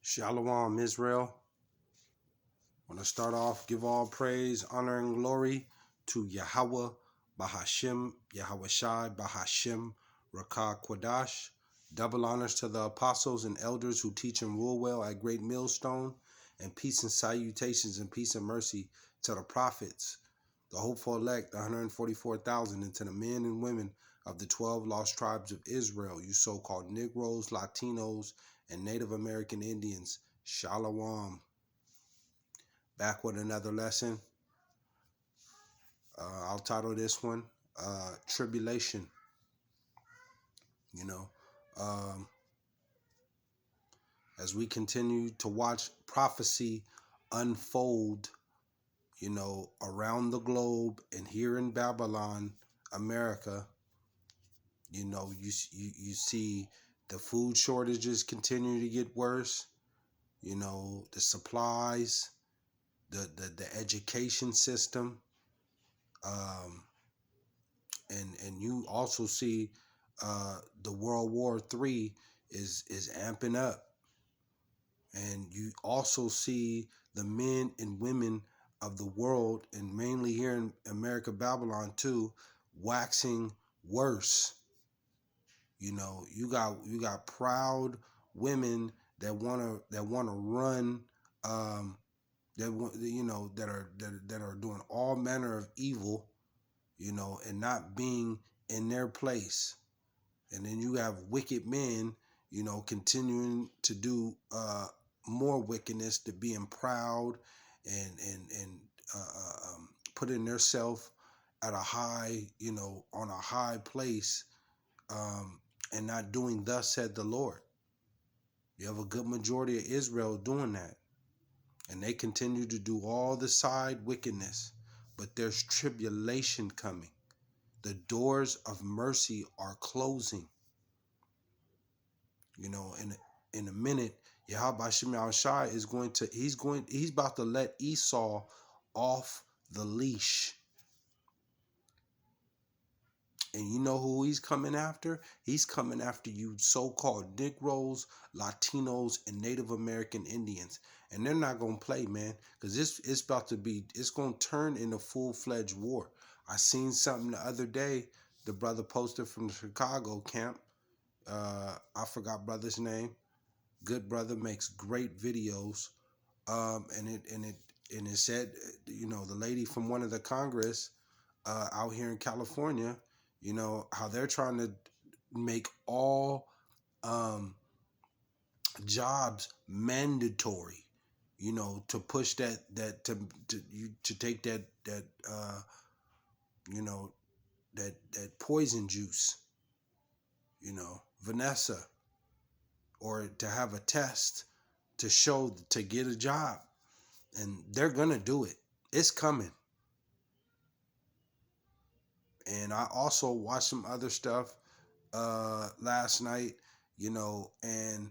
Shalom, Israel. I want to start off, give all praise, honor, and glory to YAHAWAH, BAHASHAM, YAHAWAHSHI, BAHASHAM, Rakah Kwadash. Double honors to the apostles and elders who teach and rule well at Great Millstone, and peace and salutations and peace and mercy to the prophets, the hopeful elect, the 144,000, and to the men and women of the 12 lost tribes of Israel, you so-called Negroes, Latinos, and Native American Indians. Shalom. Back with another lesson. I'll title this one, Tribulation. As we continue to watch prophecy unfold, around the globe and here in Babylon, America, you see the food shortages continue to get worse. The supplies, the education system, and you also see the World War III is amping up, and you also see the men and women of the world, and mainly here in America, Babylon too, waxing worse. You got proud women that wanna run, that are doing all manner of evil, and not being in their place. And then you have wicked men, continuing to do more wickedness, to being proud and putting themselves at a high, on a high place, and not doing thus said the Lord. You have a good majority of Israel doing that. And they continue to do all the side wickedness. But there's tribulation coming. The doors of mercy are closing. In a minute, YAHAWAHSHI is he's about to let Esau off the leash. And you know who he's coming after? He's coming after you so-called Negroes, Latinos, and Native American Indians. And they're not going to play, man, because it's going to turn into full-fledged war. I seen something the other day, the brother posted from the Chicago camp. I forgot brother's name. Good brother, makes great videos. And it said, the lady from one of the Congress out here in California, how they're trying to make all jobs mandatory, to push to take that poison juice, Vanessa, or to have a test to show to get a job. And they're gonna do it. It's coming. And I also watched some other stuff last night, and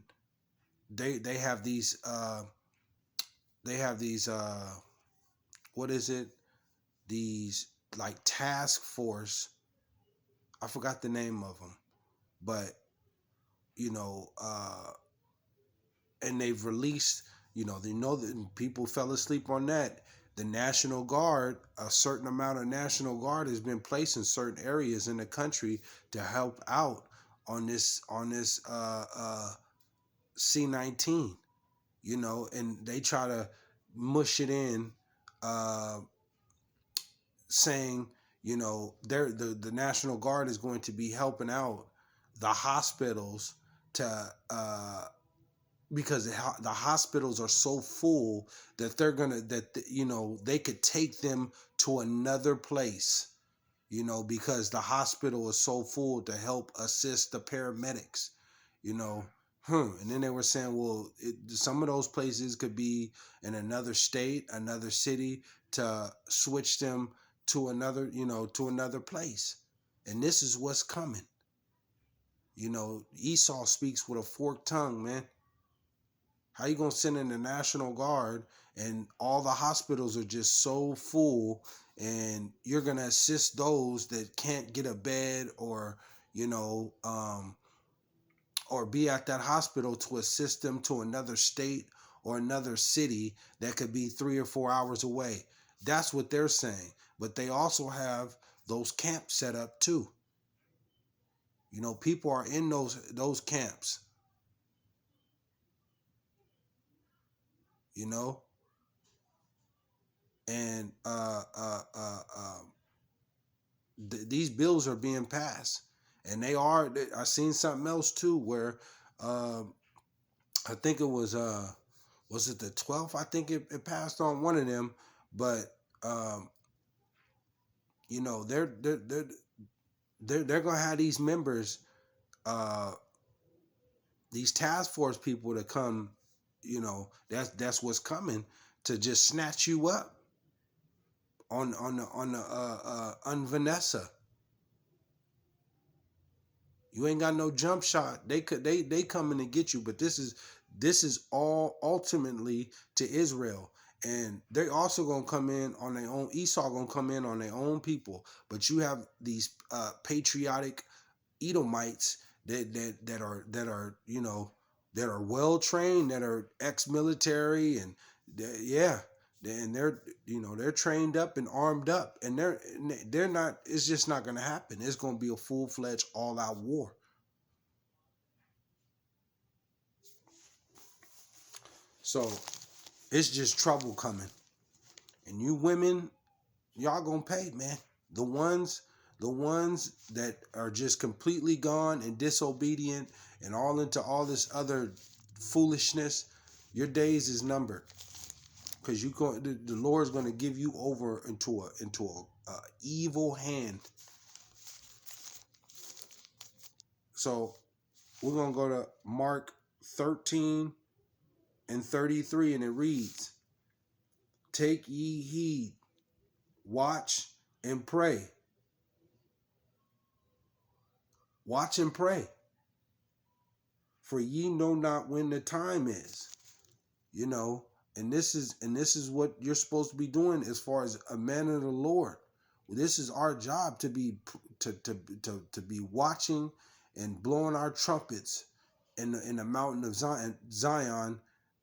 they have these what is it? These like task force. I forgot the name of them, but and they've released, they know that people fell asleep on that. The National Guard, a certain amount of National Guard has been placed in certain areas in the country to help out on this C-19, and they try to mush it in, saying, the National Guard is going to be helping out the hospitals to because the hospitals are so full that they could take them to another place, because the hospital is so full to help assist the paramedics, And then they were saying, well, some of those places could be in another state, another city, to switch them to another place. And this is what's coming. Esau speaks with a forked tongue, man. How you gonna send in the National Guard and all the hospitals are just so full, and you're gonna assist those that can't get a bed or or be at that hospital to assist them to another state or another city that could be 3 or 4 hours away. That's what they're saying. But they also have those camps set up too. You know, people are in those camps. You know, and these bills are being passed, and they are. I seen something else too, where I think it was it the 12th? I think it passed on one of them, but you know, they're gonna have these members, these task force people to come. You know, that's what's coming to just snatch you up on Vanessa. You ain't got no jump shot. They coming to get you, but this is all ultimately to Israel. And they're also gonna come in on their own. Esau gonna come in on their own people. But you have these patriotic Edomites that are you know, that are well trained, that are ex-military, and they're you know, they're trained up and armed up, and they're not. It's just not gonna happen. It's gonna be a full-fledged, all-out war. So it's just trouble coming, and you women, y'all gonna pay, man. The ones that are just completely gone and disobedient and all into all this other foolishness, your days is numbered, because the Lord's going to give you over into a evil hand. So we're going to go to Mark 13 and 33, and it reads, "Take ye heed, watch and pray." Watch and pray, for ye know not when the time is. You know, and this is what you're supposed to be doing as far as a man of the Lord. This is our job, to be watching and blowing our trumpets in the mountain of Zion,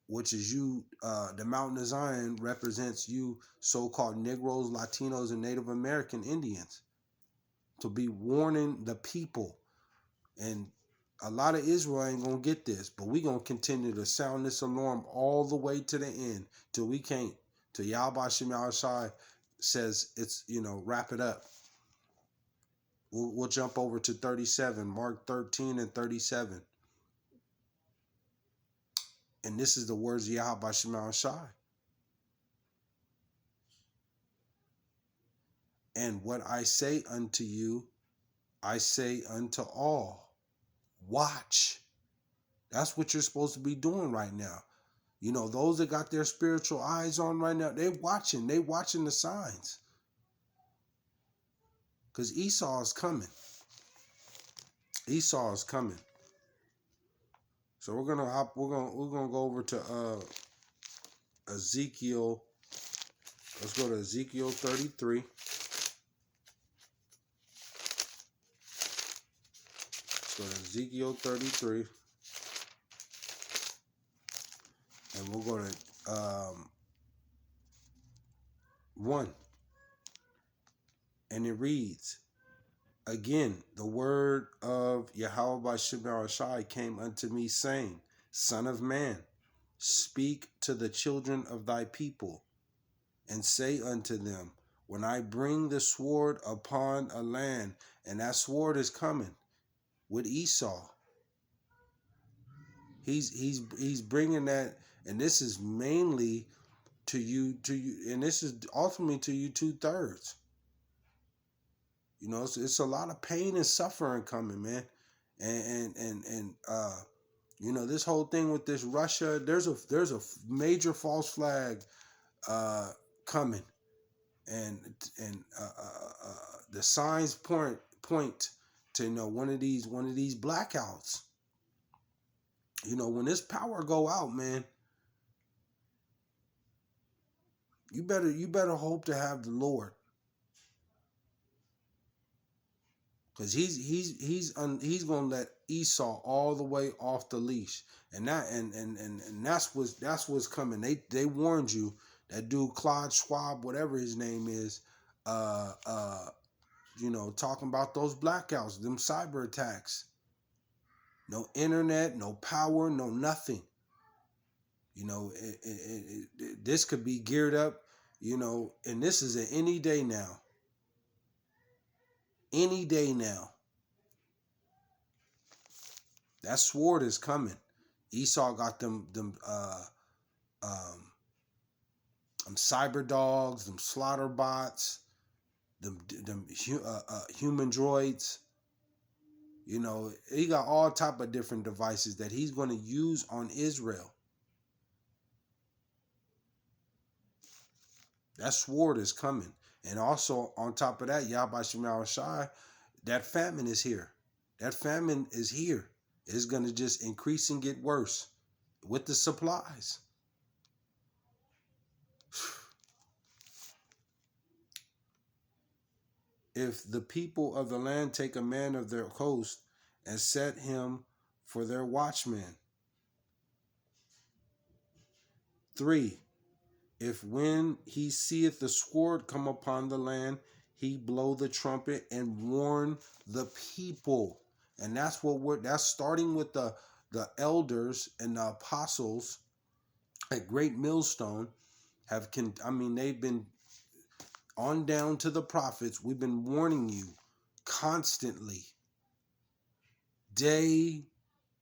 which is you. The mountain of Zion represents you, so-called Negroes, Latinos, and Native American Indians, to be warning the people. And a lot of Israel ain't gonna get this, but we gonna continue to sound this alarm all the way to the end, till we can't. Till YAHAWAHSHI says it's, you know, wrap it up. We'll jump over to 37, Mark 13 and 37. And this is the words of YAHAWAHSHI. "And what I say unto you, I say unto all, watch." That's what you're supposed to be doing right now. You know, those that got their spiritual eyes on right now, they're watching. They watching the signs. Because Esau is coming. Esau is coming. So we're gonna go over to Ezekiel. Let's go to Ezekiel 33. Let's go to Ezekiel 33. And we'll go to 1. And it reads, "Again, the word of YAHAWAHSHI came unto me, saying, Son of man, speak to the children of thy people, and say unto them, when I bring the sword upon a land," and that sword is coming with Esau. He's bringing that, and this is mainly to you, and this is ultimately to you 2/3. You know, it's a lot of pain and suffering coming, man, and you know, this whole thing with this Russia, there's a major false flag coming, and the signs point to, you know, one of these blackouts. You know, when this power go out, man, you better hope to have the Lord. because he's gonna let Esau all the way off the leash, and that's what's coming. They warned you. That dude Claude Schwab, whatever his name is, talking about those blackouts, them cyber attacks. No internet, no power, no nothing. This could be geared up, and this is any day now. Any day now. That sword is coming. Esau got them cyber dogs, them slaughter bots, them human droids. He got all type of different devices that he's going to use on Israel. That sword is coming. And also on top of that, YAHAWAHSHI, that famine is here. That famine is here. It's going to just increase and get worse with the supplies. If the people of the land take a man of their coast and set him for their watchman. 3, if when he seeth the sword come upon the land, he blow the trumpet and warn the people. And that's that's starting with the elders and the apostles at Great Millstone. They've been on down to the prophets. We've been warning you constantly, day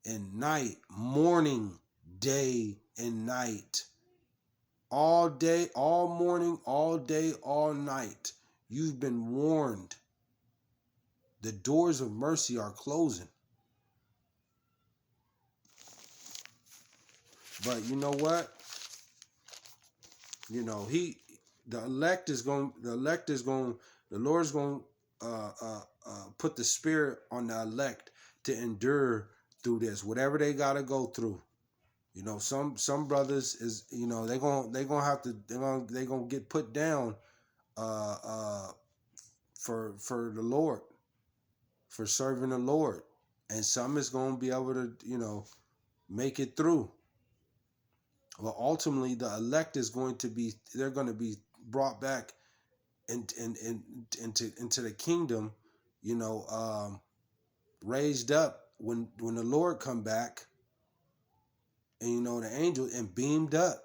and night, morning, day and night, all day, all morning, all day, all night. You've been warned. The doors of mercy are closing. But you know what? The Lord's going to put the spirit on the elect to endure through this, whatever they got to go through. Some brothers is, they're going to get put down for the Lord, for serving the Lord, and some is going to be able to make it through. Well, ultimately, the elect is they're going to be brought back into the kingdom, raised up when the Lord come back, and the angel, and beamed up,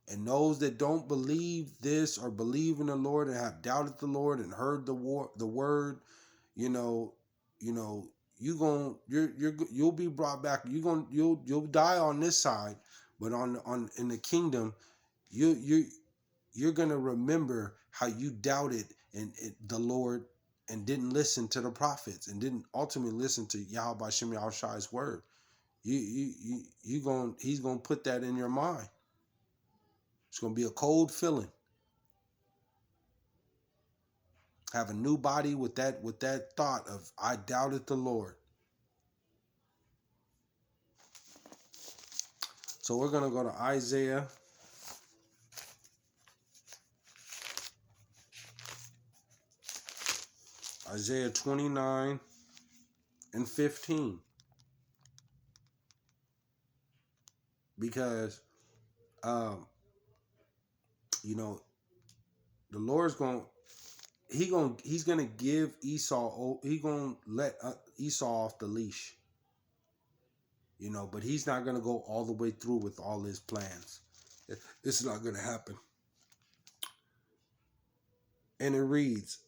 and those that don't believe this or believe in the Lord and have doubted the Lord and heard the word, you'll be brought back. You'll die on this side, but in the kingdom, you're gonna remember how you doubted the Lord and didn't listen to the prophets and didn't ultimately listen to YAHAWAHSHI's word. He's gonna put that in your mind. It's gonna be a cold feeling. Have a new body with that thought of I doubted the Lord. So we're gonna go to Isaiah. Isaiah 29 and 15. Because the Lord's he's gonna give Esau, he's gonna let Esau off the leash, but he's not gonna go all the way through with all his plans. It's not gonna happen. And it reads,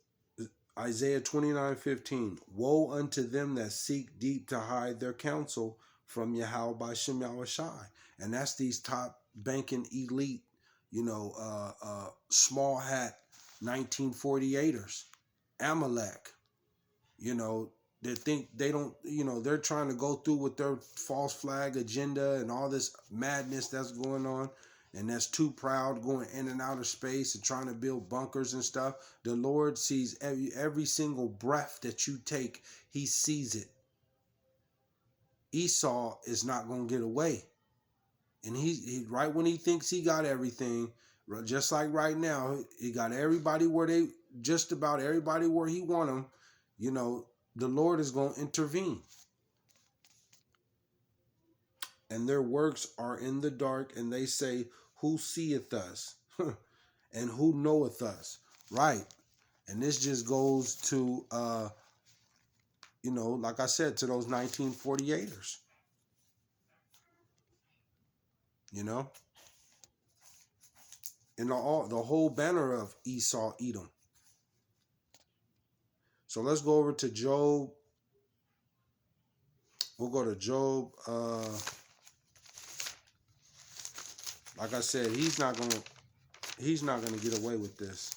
Isaiah 29:15, woe unto them that seek deep to hide their counsel from YAHAWAHSHI. And that's these top banking elite, small hat 1948ers, Amalek, they think they don't, they're trying to go through with their false flag agenda and all this madness that's going on. And that's too proud, going in and out of space and trying to build bunkers and stuff. The Lord sees every single breath that you take. He sees it. Esau is not going to get away. And he right when he thinks he got everything, Just like right now, he got everybody where they, just about everybody where he want them. You know, the Lord is going to intervene. And their works are in the dark, and they say, who seeth us? And who knoweth us? Right. And this just goes to, you know, like I said, to those 1948ers. You know? And the whole banner of Esau, Edom. So let's go over to Job. We'll go to Job. Like I said, he's not gonna get away with this.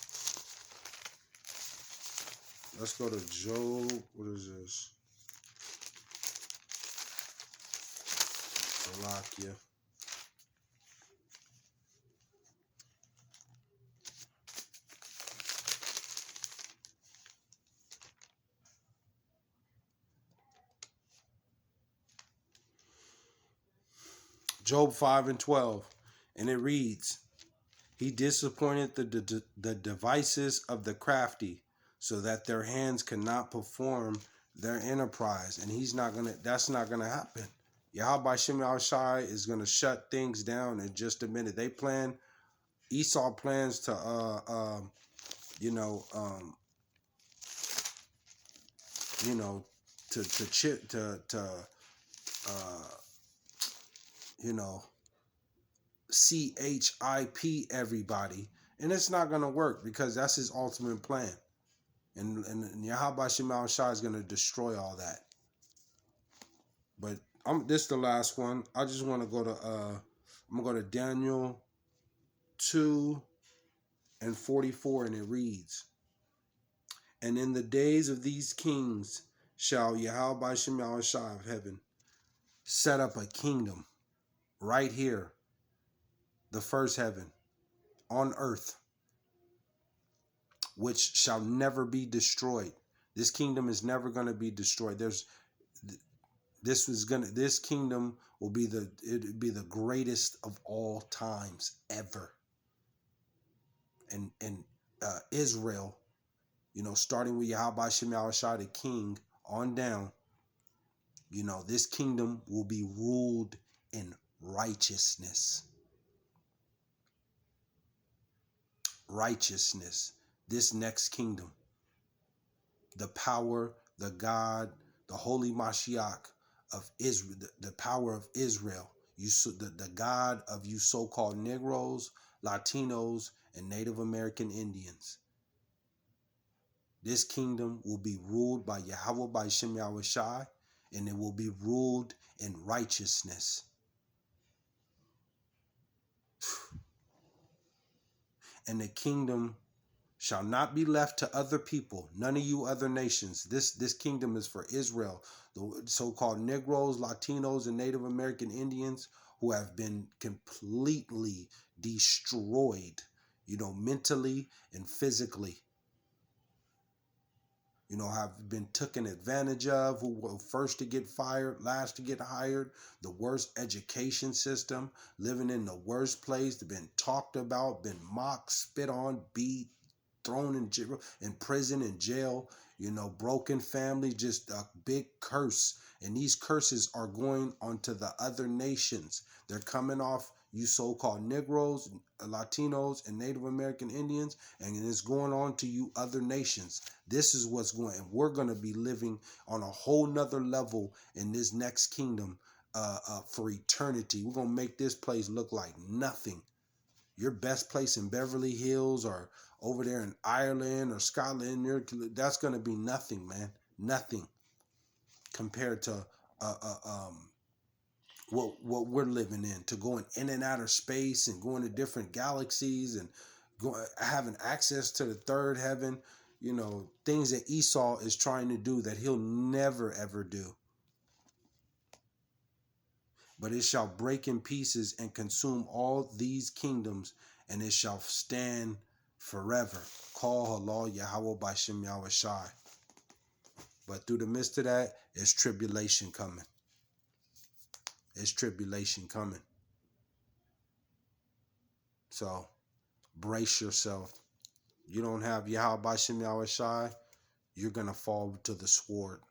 Let's go to Job. What is this? Salakia. Job 5:12, and it reads, he disappointed the devices of the crafty, so that their hands cannot perform their enterprise. And that's not gonna happen. YAHAWAHSHI is gonna shut things down in just a minute. Esau plans to you know, you know, CHIP everybody, and it's not gonna work because that's his ultimate plan. And YAHAWAHSHI is gonna destroy all that. But this is the last one. I just want to go to I'm gonna go to Daniel 2:44, and it reads, and in the days of these kings shall YAHAWAHSHI of heaven set up a kingdom right here, the first heaven on earth, which shall never be destroyed. This kingdom is never going to be destroyed. This kingdom will be the greatest of all times ever. And Israel, you know, starting with YAHAWAHSHI, the king, on down, you know, this kingdom will be ruled in righteousness. Righteousness. This next kingdom. The power, the God, the Holy Mashiach of Israel, the power of Israel. The God of you so-called Negroes, Latinos, and Native American Indians. This kingdom will be ruled by YAHAWAHSHI, and it will be ruled in righteousness. And the kingdom shall not be left to other people, none of you other nations. This kingdom is for Israel, the so-called Negroes, Latinos, and Native American Indians who have been completely destroyed, you know, mentally and physically. You know, have been taken advantage of, who were first to get fired, last to get hired, the worst education system, living in the worst place, been talked about, been mocked, spit on, beat, thrown in prison, in jail, you know, broken family, just a big curse. And these curses are going onto the other nations. They're coming off you so-called Negroes, Latinos, and Native American Indians, and it's going on to you other nations. This is what's going, and we're going to be living on a whole nother level in this next kingdom for eternity. We're going to make this place look like nothing. Your best place in Beverly Hills or over there in Ireland or Scotland, that's going to be nothing, man. Nothing compared to what we're living in, to going in and out of space and going to different galaxies and having access to the third heaven, you know, things that Esau is trying to do that he'll never, ever do. But it shall break in pieces and consume all these kingdoms, and it shall stand forever. Call halal Yahweh by Shem Yahawashi. But through the midst of that, it's tribulation coming. It's tribulation coming. So Brace yourself. You don't have YAHAWAHSHI, YAHAWAHSHI, you're going to fall to the sword.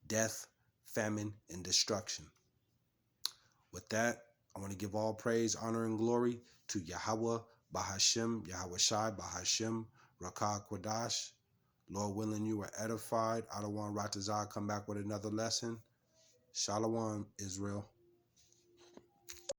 Death, famine, and destruction. With that, I want to give all praise, honor, and glory to Yahawah, BAHASHAM, YAHAWAHSHI, BAHASHAM, Rakah Kwadash. Lord willing, you are edified. Adawan Ratazah come back with another lesson. Shalom, Israel.